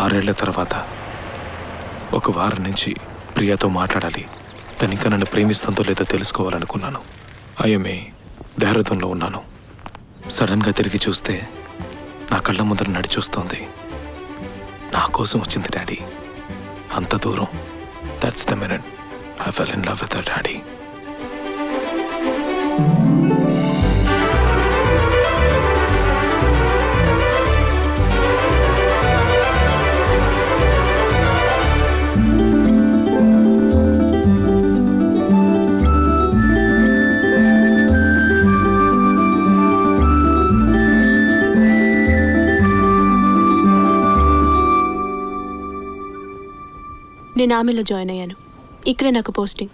6 ఏళ్ల తర్వాత ఒక వారం నుంచి ప్రియాతో మాట్లాడాలి. తను ఇంకా నన్ను ప్రేమిస్తుందో లేదో తెలుసుకోవాలనుకున్నాను. ఐఎంఏ దేహరథంలో ఉన్నాను. సడన్గా తిరిగి చూస్తే నా కళ్ళ ముందర నడిచొస్తోంది. నా కోసం వచ్చింది డాడీ. అంత దూరం. That's the minute I fell in love with her daddy. నేను ఆర్మీలో జాయిన్ అయ్యాను. ఇక్కడే నాకు పోస్టింగ్.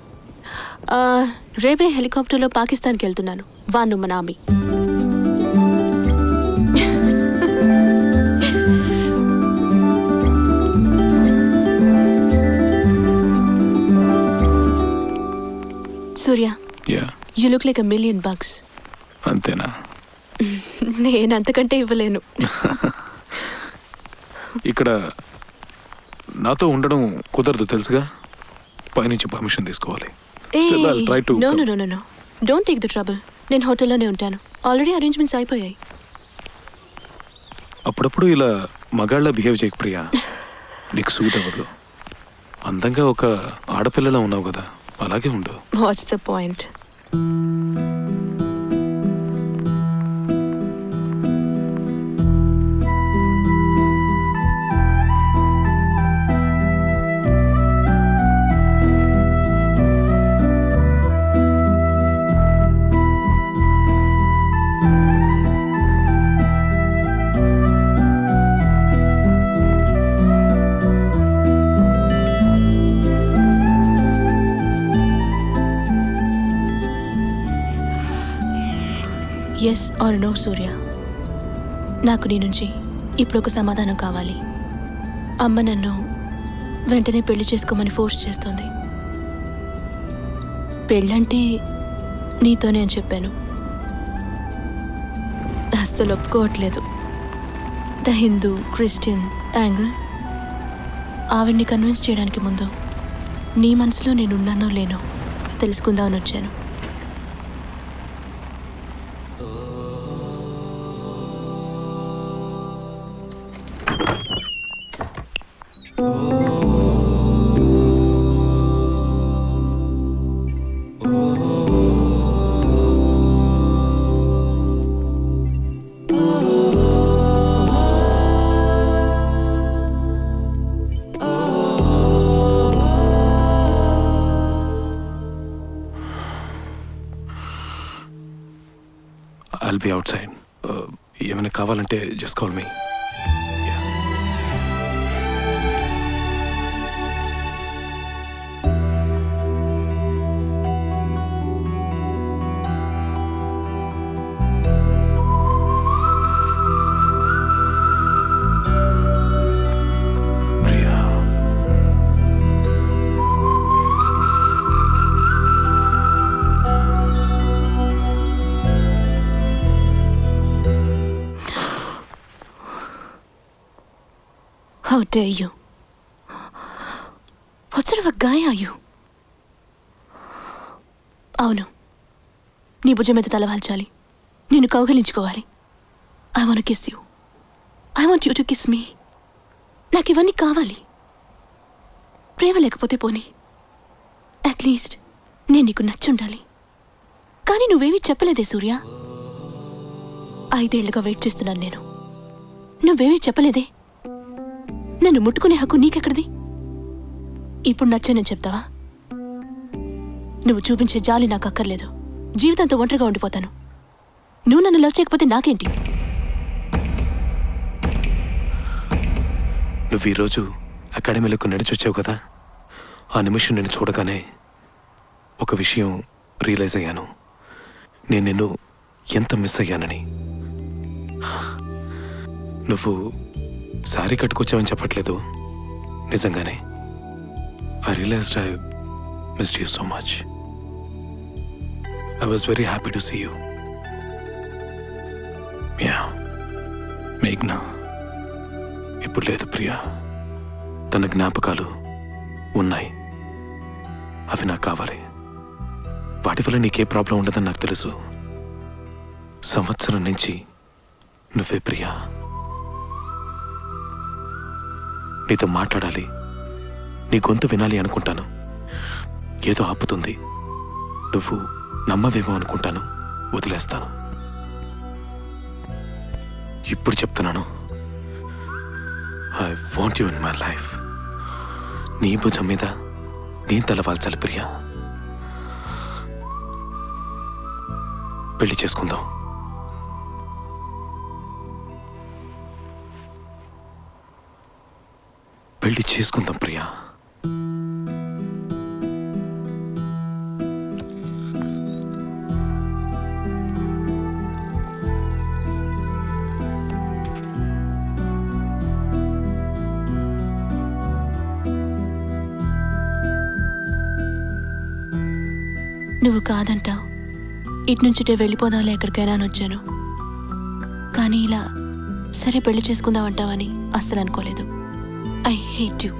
రేపే హెలికాప్టర్లో పాకిస్తాన్కి వెళ్తున్నాను. వాను మన army. Surya, you look like $1 million. అంతేనా? నేను అంతకంటే ఇవ్వలేను. ఇక్కడ నాతో ఉండడం కుదరదు తెలుసుగా. పైనుంచి పర్మిషన్ తీసుకోవాలి. No no no no, don't take the trouble. నేను హోటల్లోనే ఉంటాను. ఆల్రెడీ అరేంజ్మెంట్స్ అయిపోయాయి. అప్పుడప్పుడు ఇలా మగాళ్ళ బిహేవ్ చేయకు ప్రియా. నీకు సూట్ అవ్వదు. అందంగా ఒక ఆడపిల్లలా ఉన్నావు కదా, అలాగే ఉండు. What's the point? Yes or no Surya, నాకు నీ నుంచి ఇప్పుడు ఒక సమాధానం కావాలి. అమ్మ నన్ను వెంటనే పెళ్లి చేసుకోమని ఫోర్స్ చేస్తుంది. పెళ్ళంటే నీతోనే అని చెప్పాను. అస్సలు ఒప్పుకోవట్లేదు. The Hindu Christian angle. ఆవిడ్ని కన్విన్స్ చేయడానికి ముందు నీ మనసులో నేనున్నానో లేనో తెలుసుకుందామని వచ్చాను. I'll be outside. ఏమైనా కావాలంటే just call me. How dare you? What sort of a guy are you? అవును, నీ భుజం మీద తలవాల్చాలి, నిన్ను కౌగిలించుకోవాలి. I want kiss you. I want you to kiss me. నాకు ఇవన్నీ కావాలి. ప్రేమ లేకపోతే పోనీ, అట్లీస్ట్ నేను నీకు నచ్చుండాలి. కానీ నువ్వేమీ చెప్పలేదే సూర్య. 5 ఏళ్లుగా వెయిట్ చేస్తున్నాను నేను. నువ్వేమీ చెప్పలేదే. నన్ను ముట్టుకునే హక్కు నీకెక్కడిది? ఇప్పుడు నచ్చానని చెప్తావా? నువ్వు చూపించే జాలి నాకు అక్కర్లేదు. జీవితంతో ఒంటరిగా ఉండిపోతాను. నువ్వు నన్ను లవ్ చేయకపోతే నాకేంటి? నువ్వు ఈరోజు అకాడమీలకు నడిచొచ్చావు కదా, ఆ నిమిషం నేను చూడగానే ఒక విషయం రియలైజ్ అయ్యాను. నేను నిన్ను ఎంత మిస్ అయ్యానని. నువ్వు సారీ కట్టుకొచ్చావని చెప్పట్లేదు, నిజంగానే. I realized I missed you so much. I was very happy to see you. Yeah, మేఘ్నా ఇప్పుడు లేదు ప్రియా. తన జ్ఞాపకాలు ఉన్నాయి. అవి నాకు కావాలి. వాటి వల్ల నీకే ప్రాబ్లం ఉండదని నాకు తెలుసు. సంవత్సరం నుంచి నువ్వే ప్రియా. నీతో మాట్లాడాలి, నీ గొంతు వినాలి అనుకుంటాను. ఏదో ఆపుతుంది. నువ్వు నమ్మవేమో అనుకుంటాను, వదిలేస్తాను. ఇప్పుడు చెప్తున్నాను, I want you in my life. నీ భుజం మీద నేను తలవాల్చాలి ప్రియా. పెళ్లి చేసుకుందాం. పెళ్లి చేసుకుందాం ప్రియా. నువ్వు కాదంటావు. ఇటు నుంచిటే వెళ్ళిపోదాంలే ఎక్కడికైనా అని వచ్చాను. కానీ ఇలా సరే పెళ్లి చేసుకుందాం అంటావని అస్సలు అనుకోలేదు. I hate you.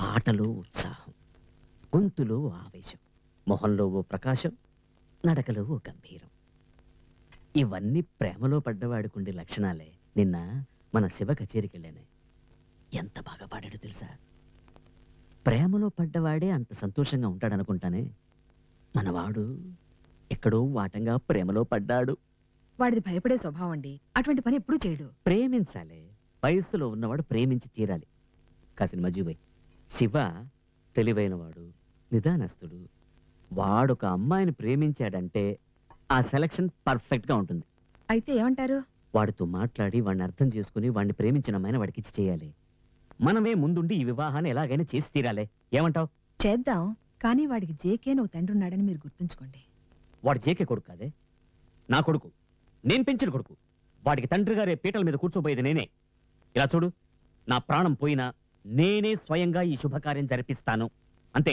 మాటలో ఉత్సాహం, గొంతులో ఆవేశం, మొహంలో ఓ ప్రకాశం, నడకలో ఓ గంభీరం. ఇవన్నీ ప్రేమలో పడ్డవాడికుండే లక్షణాలే. నిన్న మన శివ కచేరికి వెళ్ళానే, ఎంత బాగా పాడాడో తెలుసా? ప్రేమలో పడ్డవాడే అంత సంతోషంగా ఉంటాడనుకుంటానే. మనవాడు ఎక్కడో వాటంగా ప్రేమలో పడ్డాడు. వాడిది భయపడే స్వభావం అండి. అటువంటి పని ఎప్పుడూ చేయడు. ప్రేమించాలి. వయస్సులో ఉన్నవాడు ప్రేమించి తీరాలి. కాసిన మజీబాయ్, శివ తెలివైనవాడు, నిదానస్తుడు. వాడొక అమ్మాయిని ప్రేమించాడంటే ఆ సెలక్షన్ పర్ఫెక్ట్గా ఉంటుంది. అయితే ఏమంటారు? వాడితో మాట్లాడి వాడిని అర్థం చేసుకుని వాడిని ప్రేమించిన అమ్మాయిని వాడికి ఇచ్చి చేయాలి. మనమే ముందుండి ఈ వివాహాన్ని ఎలాగైనా చేసి తీరాలి. ఏమంటావు? చేద్దాం. కానీ వాడికి జేకే నువ్వు తండ్రి ఉన్నాడని మీరు గుర్తుంచుకోండి. వాడు జేకే కొడుకు కాదే, నా కొడుకు. నేను పెంచిన కొడుకు. వాడికి తండ్రి గారే పీటల మీద కూర్చోబోయేది నేనే. ఇలా చూడు, నా ప్రాణం పోయినా నేనే స్వయంగా ఈ శుభకార్యం జరిపిస్తాను. అంతే.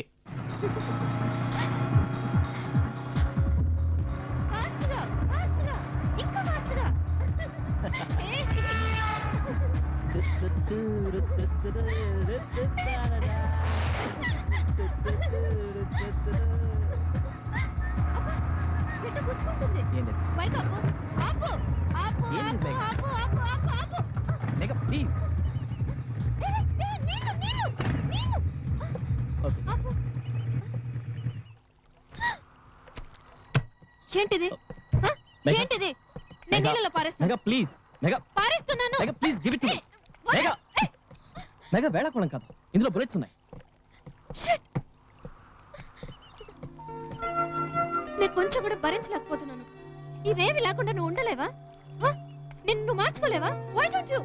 ఏంటిది? ఏంటిది? నేను నీళ్ళలో పారేస్తాను. ప్లీజ్ మెగా, పారేస్తున్నాను. Megha please give it to me. Megha, Megha వేళకోళం కాదు, ఇందులో బుల్లెట్స్ ఉన్నాయి. నేను కొంచెం కూడా భరించలేకపోతున్నాను. ఇవేవి లేకుండా నువ్వు ఉండలేవా? నిన్ను మార్చుకోలేవా? Why don't you?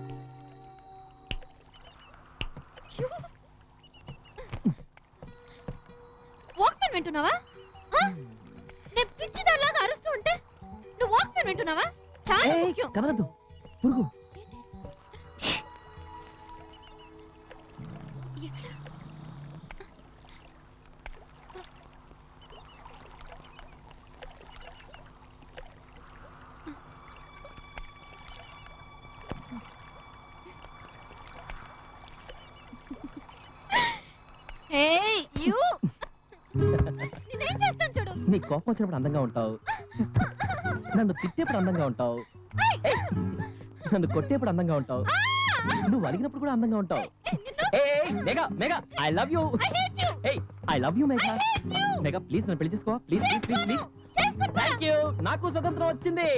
వాక్మెన్ వింటున్నావా? నేను పిచ్చిదానిలాగా అరుస్తూ ఉంటే నువ్వు వాక్మెన్ వింటున్నావా? చాలా ముఖ్యం. కదలద్దు, పురుగు. నేనేం చేస్తాను చూడు. నీ కోపం వచ్చినప్పుడు అందంగా ఉంటావు, నన్ను తిట్టేప్పుడు అందంగా ఉంటావు, నన్ను కొట్టేప్పుడు అందంగా ఉంటావు, నువ్వు అలిగినప్పుడు కూడా అందంగా ఉంటావు. Megha, Megha I love you. I love you Megha. Megha please నన్ను పెళ్లి చేసుకోవా? Please please please please. Thank you, నాకు స్వతంత్రం వచ్చింది.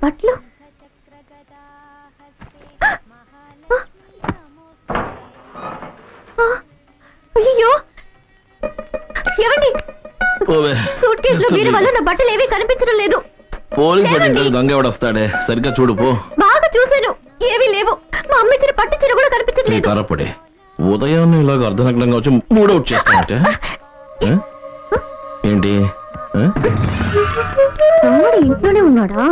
బట్టలు అయ్యో ఏమండి సూట్ కేసులో మీరు వల్ల నా బట్టలు ఏవీ కనిపించడం లేదు. దొంగ ఎవడొస్తాడే సరిగ్గా చూడు పో. బాగా చూశాను, ఏవీ లేవు. మా అమ్మ ఇచ్చిన పట్టు చీర కూడా కనిపించట్లేదు. తరపడే ఉదయం ఇలాగ అర్ధనగ్నంగా వచ్చి మూడౌట్ చేస్తానంటే ఏంటి? తమ్ముడు ఇంట్లోనే ఉన్నాడా?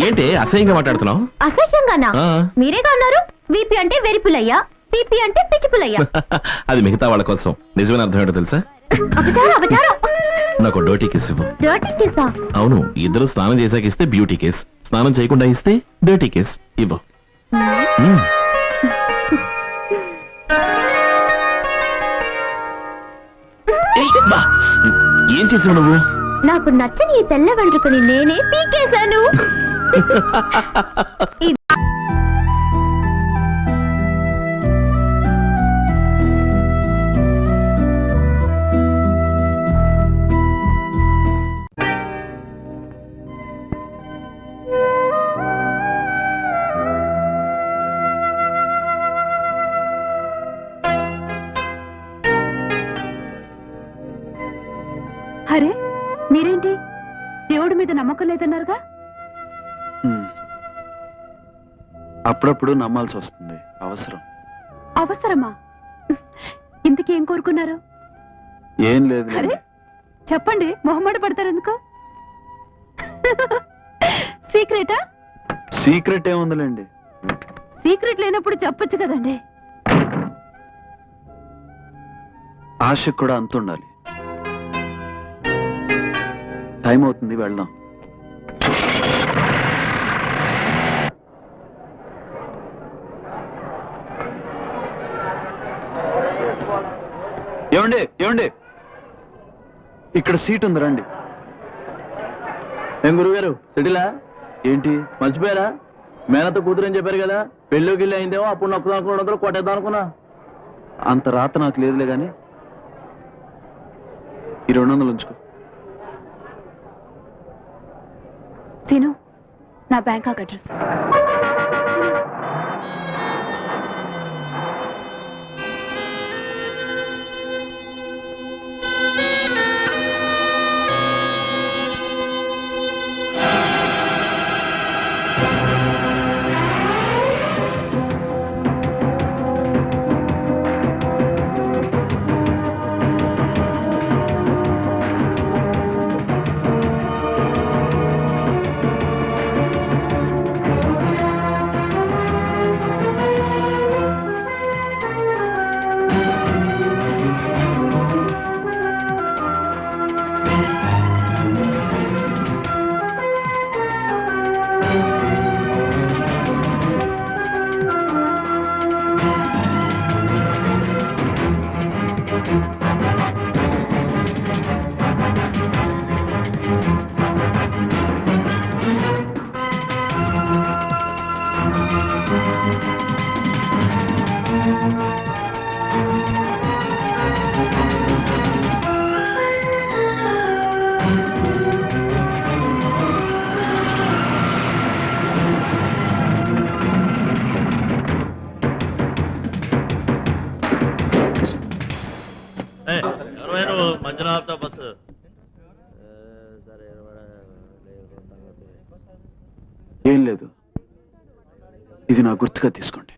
ఏంటి అసహ్యంగా మాట్లాడుతున్నావు? అసహ్యంగానా? మీరేగా అన్నారు వీపీ అంటే వెరిపులయ్యా, పీపీ అంటే పిచ్చిపులయ్యా. అది మిగతా వాళ్ళ కోసం. నిజమైన అర్థం ఏంటో తెలుసా? నాకు డర్టీ కేస్ ఇవ్వు. డర్టీ కేసా? అవును, ఇద్దరు స్నానం చేశాక ఇస్తే బ్యూటీ కేస్, స్నానం చేయకుండా ఇస్తే డర్టీ కేస్. ఇవ్వు. ఏం చేసావు నువ్వు? నాకు నచ్చని ఈ తెల్ల వెంట్రుకని నేనే పీకేశాను. అరే మీరేంటి దేవుడి మీద నమ్మకం లేదన్నారుగా? అప్పుడప్పుడు నమ్మాల్సి వస్తుంది, అవసరం. అవసరమా? ఇంతకేం కోరుకున్నారు? ఏం లేదు. అరే చెప్పండి, మొహమాట పడతారు ఎందుకు? సీక్రెటా? సీక్రెట్ ఏముందిలేండి. సీక్రెట్ లేనప్పుడు చెప్పొచ్చు కదండి. ఆశకు కూడా అంత ఉండాలి. టైం అవుతుంది, వెళ్దాం. ఏమండి ఏమండి, ఇక్కడ సీట్ ఉంది, రండి. ఏం గురుగారు సిటీలా ఏంటి మర్చిపోయారా? మేనతో కూతురు అని చెప్పారు కదా, పెళ్ళికి వెళ్ళి అయిందేమో, అప్పుడు నొక్కదాం అనుకున్న కొట్టేద్దాం అనుకున్నా. అంత రాత నాకు లేదులే గాని ఈ 200 ఉంచుకో. సీను, నా బ్యాంకాక్ అడ్రస్. ఏం లేదు, ఇది నా గుర్తుగా తీసుకోండి.